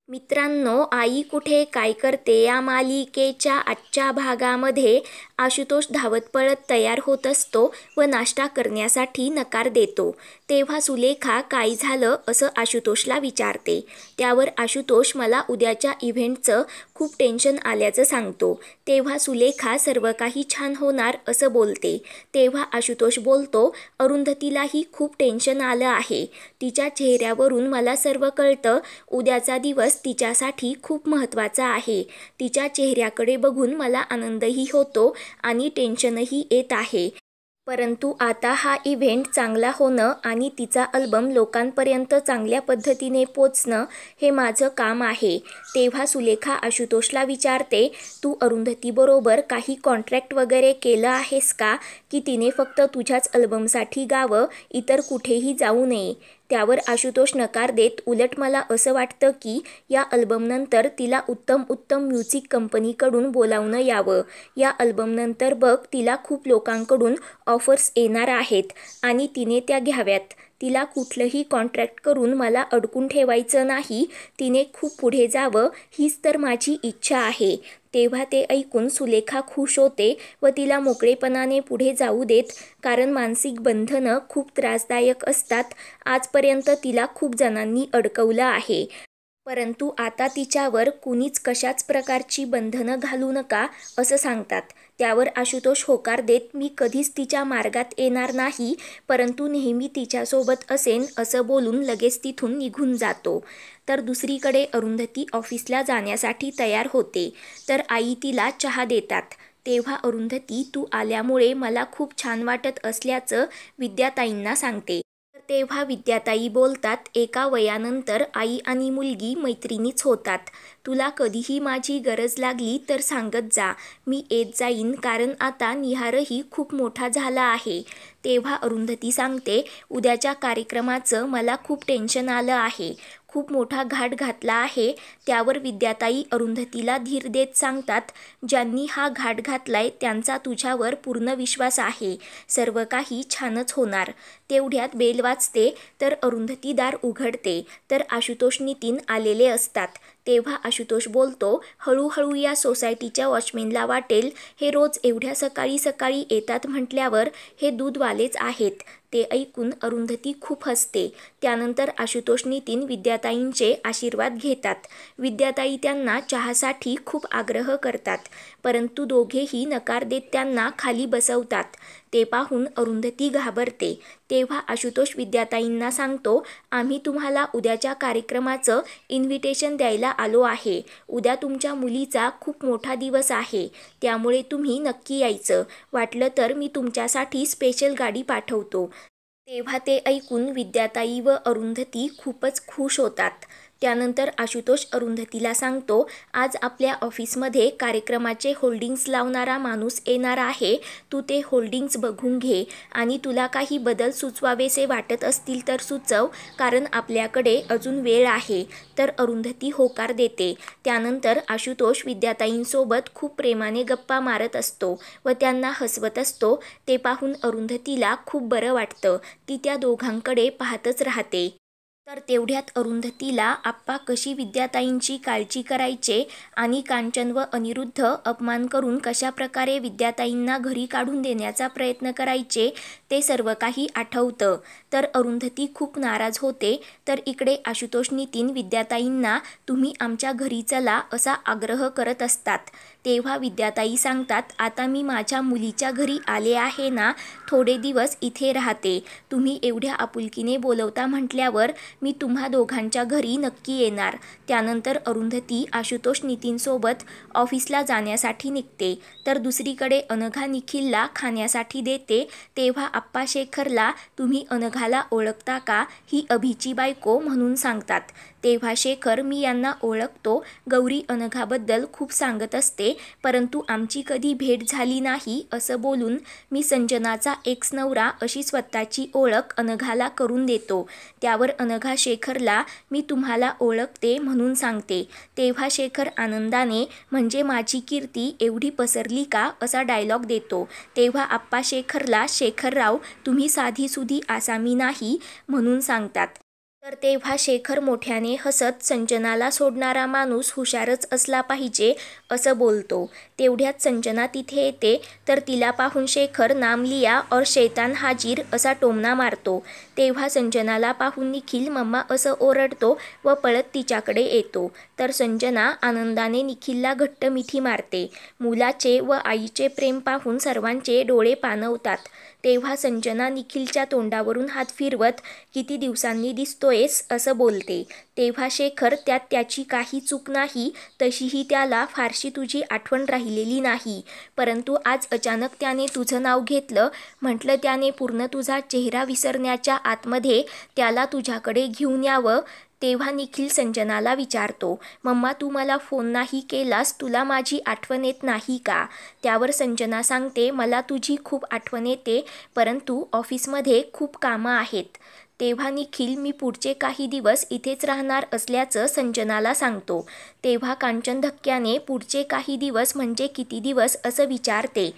मित्रांनो, आई कुठे काय करते या मालिकेच्या आजच्या भागामध्ये आशुतोष धावत पळत तयार होत असतो व नाश्ता करण्यासाठी नकार देतो. तेव्हा सुलेखा काय झालं असं आशुतोषला विचारते. त्यावर आशुतोष मला उद्याच्या इव्हेंटचं खूप टेन्शन आल्याचं सांगतो. तेव्हा सुलेखा सर्व काही छान होणार असं बोलते. तेव्हा आशुतोष बोलतो, अरुंधतीलाही खूप टेन्शन आलं आहे. तिच्या चेहऱ्यावरून मला सर्व कळतं. उद्याचा दिवस तिच्यासाठी खूप महत्त्वाचा आहे. तिच्या चेहऱ्याकडे बघून मला आनंदही होतो आणि टेन्शनही येत आहे. परंतु आता हा इव्हेंट चांगला होणं आणि तिचा अल्बम लोकांपर्यंत चांगल्या पद्धतीने पोचणं हे माझं काम आहे. तेव्हा सुलेखा आशुतोषला विचारते, तू अरुंधतीबरोबर काही कॉन्ट्रॅक्ट वगैरे केलं आहेस का, की तिने फक्त तुझ्याच अल्बमसाठी गावं, इतर कुठेही जाऊ नये? त्यावर आशुतोष नकार देत, उलट मला असं वाटतं की या अल्बमनंतर तिला उत्तम म्युझिक कंपनीकडून बोलावणं यावं. या अल्बमनंतर बघ, तिला खूप लोकांकडून ऑफर्स येणार आहेत आणि तिने त्या घ्याव्यात. तिला कुठलंही कॉन्ट्रॅक्ट करून मला अडकून ठेवायचं नाही. तिने खूप पुढे जावं हीच तर माझी इच्छा आहे. तेव्हा ते ऐकून सुलेखा खुश होते व तिला मोकळेपणाने पुढे जाऊ देत, कारण मानसिक बंधनं खूप त्रासदायक असतात. आजपर्यंत तिला खूप जणांनी अडकवलं आहे. परंतु आता तिच्यावर कुणीच कशाच प्रकारची बंधनं घालू नका असं सांगतात. त्यावर आशुतोष होकार देत, मी कधीच तिच्या मार्गात येणार नाही, परंतु नेहमी तिच्यासोबत असेन असं बोलून लगेच तिथून निघून जातो. तर दुसरीकडे अरुंधती ऑफिसला जाण्यासाठी तयार होते. तर आई तिला चहा देतात. तेव्हा अरुंधती, तू आल्यामुळे मला खूप छान वाटत असल्याचं विद्याताईंना सांगते. तर तेव्हा विद्याताई बोलतात, एका वयानंतर आई आणि मुलगी मैत्रिणीच होतात. तुला कधीही माझी गरज लागली तर सांगत जा, मी येत जाईन, कारण आता निहारही खूप मोठा झाला आहे. तेव्हा अरुंधती सांगते, उद्याच्या कार्यक्रमाचं मला खूप टेन्शन आलं आहे. खूप मोठा घाट घातला आहे. त्यावर विद्याताई अरुंधतीला धीर देत सांगतात, ज्यांनी हा घाट घातलाय त्यांचा तुझ्यावर पूर्ण विश्वास आहे. सर्व काही छानच होणार. तेवढ्यात बेल वाजते. तर अरुंधती दार उघडते. तर आशुतोष नितीन आलेले असतात. तेव्हा आशुतोष बोलतो, हळूहळू या सोसायटीच्या वॉचमेनला वाटेल, हे रोज एवढ्या सकाळी सकाळी येतात म्हटल्यावर हे दूधवालेच आहेत. ते ऐकून अरुंधती खूप हसते. त्यानंतर आशुतोष नितीन विद्याताईंचे आशीर्वाद घेतात. विद्याताई त्यांना चहासाठी खूप आग्रह करतात, परंतु दोघेही नकार देत त्यांना खाली बसवतात. ते पाहून अरुंधती घाबरते. तेव्हा आशुतोष विद्याताईंना सांगतो, आम्ही तुम्हाला उद्याच्या कार्यक्रमाचं इन्व्हिटेशन द्यायला आलो आहे. उद्या तुमच्या मुलीचा खूप मोठा दिवस आहे, त्यामुळे तुम्ही नक्की यायचं. वाटलं तर मी तुमच्यासाठी स्पेशल गाडी पाठवतो. तेव्हा ते ऐकून विद्याताई व अरुंधती खूपच खुश होतात. त्यानंतर आशुतोष अरुंधतीला सांगतो, आज आपल्या ऑफिसमध्ये कार्यक्रमाचे होल्डिंग्स लावणारा माणूस येणार आहे. तू ते होल्डिंग्स बघून घे आणि तुला काही बदल सुचवावेसे वाटत असतील तर सुचव, कारण आपल्याकडे अजून वेळ आहे. तर अरुंधती होकार देते. त्यानंतर आशुतोष विद्याताईंसोबत खूप प्रेमाने गप्पा मारत असतो व त्यांना हसवत असतो. ते पाहून अरुंधतीला खूप बरं वाटतं. ती त्या दोघांकडे पाहतच राहते. तर तेवढ्यात अरुंधतीला आप्पा कशी विद्याताईंची काळजी करायचे आणि कांचन व अनिरुद्ध अपमान करून कशाप्रकारे विद्याताईंना घरी काढून देण्याचा प्रयत्न करायचे ते सर्व काही आठवतं. तर अरुंधती खूप नाराज होते. तर इकडे आशुतोष नितीन विद्याताईंना, तुम्ही आमच्या घरी चला असा आग्रह करत असतात. तेव्हा विद्याताई सांगतात, आता मी माझ्या मुलीच्या घरी आले आहे ना, थोडे दिवस इथे राहते. तुम्ही एवढ्या आपुलकीने बोलवता म्हटल्यावर मी तुम्हा दोघांच्या घरी नक्की येणार. त्यानंतर अरुंधती आशुतोष नितीनसोबत ऑफिसला जाण्यासाठी निघते. तर दुसरीकडे अनघा निखिलला खाण्यासाठी देते. तेव्हा आप्पा शेखरला, तुम्ही अनघाला ओळखता का, ही अभिची बायको म्हणून सांगतात. तेव्हा शेखर, मी यांना ओळखतो. गौरी अनघाबद्दल खूप सांगत असते, परंतु आमची कधी भेट झाली नाही असं बोलून मी संजनाचा एक्स नवरा अशी स्वतःची ओळख अनघाला करून देतो. त्यावर अनघा शेखरला, मी तुम्हाला ओळखते म्हणून सांगते. तेव्हा शेखर आनंदाने, म्हणजे माझी कीर्ती एवढी पसरली का असा डायलॉग देतो. तेव्हा आप्पा शेखरला, शेखरराव तुम्ही साधीसुधी आसामी नाही म्हणून सांगतात. तर तेव्हा शेखर मोठ्याने हसत संजनाला सोडणारा माणूस हुशारच असला पाहिजे असं बोलतो. तेवढ्यात संजना तिथे येते. तर तिला पाहून शेखर नाम लिया और शैतान हाजीर असा टोमणा मारतो. तेव्हा संजनाला पाहून निखिल मम्मा असं ओरडतो व पळत तिच्याकडे येतो. तर संजना आनंदाने निखिलला घट्ट मिठी मारते. मुलाचे व आईचे प्रेम पाहून सर्वांचे डोळे पाणवतात. तेव्हा संजना निखिलच्या तोंडावरून हात फिरवत किती दिवसांनी दिसतोयस असं बोलते. तेव्हा शेखर त्यात त्याची काही चूक नाही, तशीही त्याला फारशी तुझी आठवण राहिलेली नाही, परंतु आज अचानक त्याने तुझं नाव घेतलं. म्हटलं त्याने पूर्ण तुझा चेहरा विसरण्याच्या आतमध्ये त्याला तुझ्याकडे घेऊन यावं. तेव्हा निखिल संजनाला विचारतो, मम्मा तू मला फोन नाही केलास, तुला माझी आठवण येत नाही का? त्यावर संजना सांगते, मला तुझी खूप आठवण येते, परंतु ऑफिसमध्ये खूप कामं आहेत. तेव्हा निखिल मी पुढचे काही दिवस इथेच राहणार असल्याचं संजनाला सांगतो. तेव्हा कांचन धक्क्याने पुढचे काही दिवस म्हणजे किती दिवस असं विचारते.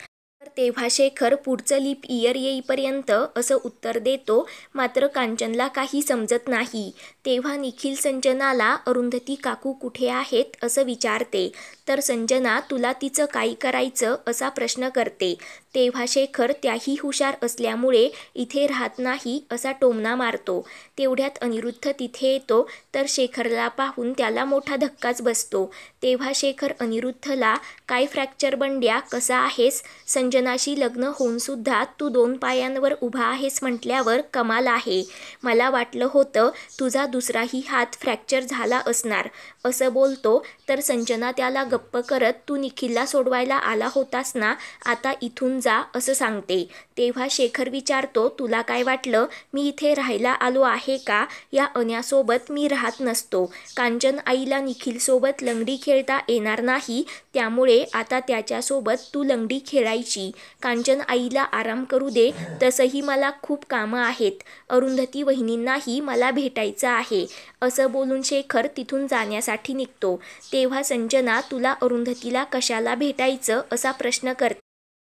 तर तेव्हा शेखर पुढचं लीप इयर येईपर्यंत असं उत्तर देतो. मात्र कांचनला काही समजत नाही. तेव्हा निखिल संजनाला अरुंधती काकू कुठे आहेत असं विचारते. तर संजना तुला तिचं काय करायचं असा प्रश्न करते. तेव्हा शेखर त्याही हुशार असल्यामुळे इथे राहत नाही असा टोमणा मारतो. तेवढ्यात अनिरुद्ध तिथे येतो. तर शेखरला पाहून त्याला मोठा धक्काच बसतो. तेव्हा शेखर अनिरुद्धला काय फ्रॅक्चर बंड्या कसा आहेस? संजनाशी लग्न होऊन सुद्धा तू 2 पायांवर उभा आहेस म्हटल्यावर कमाल आहे. मला वाटलं होतं तुझा दुसराही हात फ्रॅक्चर झाला असणार असं बोलतो. तर संजना त्याला गप्प करत तू निखिलला सोडवायला आला होतास ना, आता इथून जा असं सांगते. तेव्हा शेखर विचारतो, तुला काय वाटलं मी इथे राहायला आलो आहे का? या अण्यासोबत मी राहत नसतो. कांचन आईला निखिलसोबत लंगडी खेळता येणार नाही, त्यामुळे आता त्याच्यासोबत तू लंगडी खेळायची. कांचन आईला आराम करू दे, तसंही मला खूप कामं आहेत. अरुंधती वहिनींनाही मला भेटायचं आहे असं बोलून शेखर तिथून जाण्यासाठी निघतो. तेव्हा संजना तुला अरुंधतीला कशाला भेटायचं असा प्रश्न करते.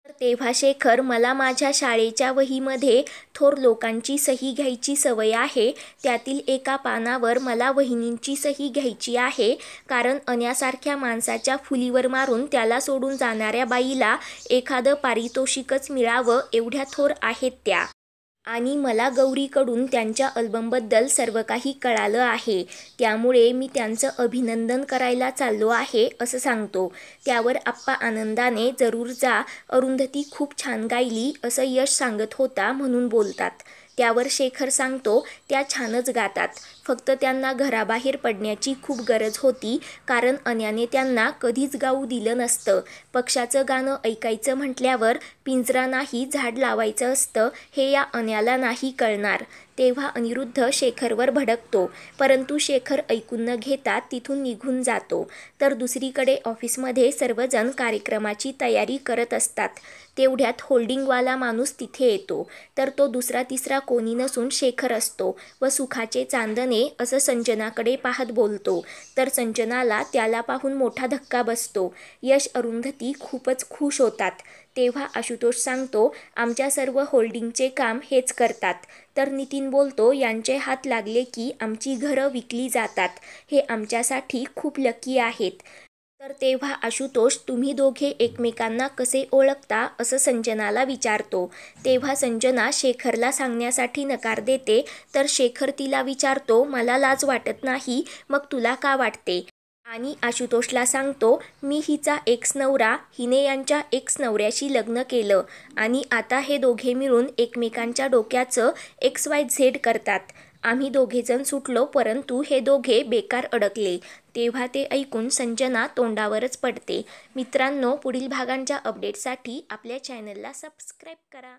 तर तेव्हा शेखर मला माझ्या शाळेच्या वहीमध्ये थोर लोकांची सही घ्यायची सवय आहे. त्यातील एका पानावर मला वहिनींची सही घ्यायची आहे, कारण अण्यासारख्या माणसाच्या फुलीवर मारून त्याला सोडून जाणाऱ्या बाईला एखादं पारितोषिकच मिळावं एवढ्या थोर आहेत त्या. आणि मला गौरीकडून त्यांच्या अल्बमबद्दल सर्व काही कळालं आहे, त्यामुळे मी त्यांचं अभिनंदन करायला चाललो आहे असं सांगतो. त्यावर आप्पा आनंदाने जरूर जा, अरुंधती खूप छान गायली असं यश सांगत होता म्हणून बोलतात. त्यावर शेखर सांगतो, त्या छानच गातात, फक्त त्यांना घराबाहेर पडण्याची खूप गरज होती, कारण अण्याने त्यांना कधीच गाऊ दिलं नसतं. पक्षाचं गाणं ऐकायचं म्हटल्यावर पिंजरा नाही झाड लावायचं असतं, हे या अण्याला नाही कळणार. तेव्हा अनिरुद्ध शेखरवर भडकतो, परंतु शेखर ऐकून न घेता तिथून निघून जातो. तर दुसरीकडे ऑफिसमध्ये सर्वजण कार्यक्रमाची तयारी करत असतात. तेवढ्यात होल्डिंगवाला माणूस तिथे येतो. तर तो दुसरा तिसरा कोणी नसून शेखर असतो व सुखाचे चांदणे असं संजनाकडे पाहत बोलतो. तर संजनाला त्याला पाहून मोठा धक्का बसतो. यश अरुंधती खूपच खुश होतात. तेव्हा आशुतोष सांगतो, आमच्या सर्व होल्डिंगचे काम हेच करतात. तर नितीन बोलतो, यांचे हात लागले की आमची घरं विकली जातात, हे आमच्यासाठी खूप लकी आहेत. तर तेव्हा आशुतोष तुम्ही दोघे एकमेकांना कसे ओळखता असं संजनाला विचारतो. तेव्हा संजना शेखरला सांगण्यासाठी नकार देते. तर शेखर तिला विचारतो, मला लाज वाटत नाही, मग तुला का वाटते? आणि आशुतोषला सांगतो, मी हिचा एक्स नवरा, हिने यांच्या एक्स नवऱ्याशी लग्न केलं आणि आता हे दोघे मिळून एकमेकांच्या डोक्याचं XYZ करतात. आम्ही दोघेजण सुटलो, परंतु हे दोघे बेकार अडकले. तेव्हा ते ऐकून संजना तोंडावरच पडते. मित्रांनो, पुढील भागांच्या अपडेटसाठी आपल्या चॅनलला सबस्क्राईब करा.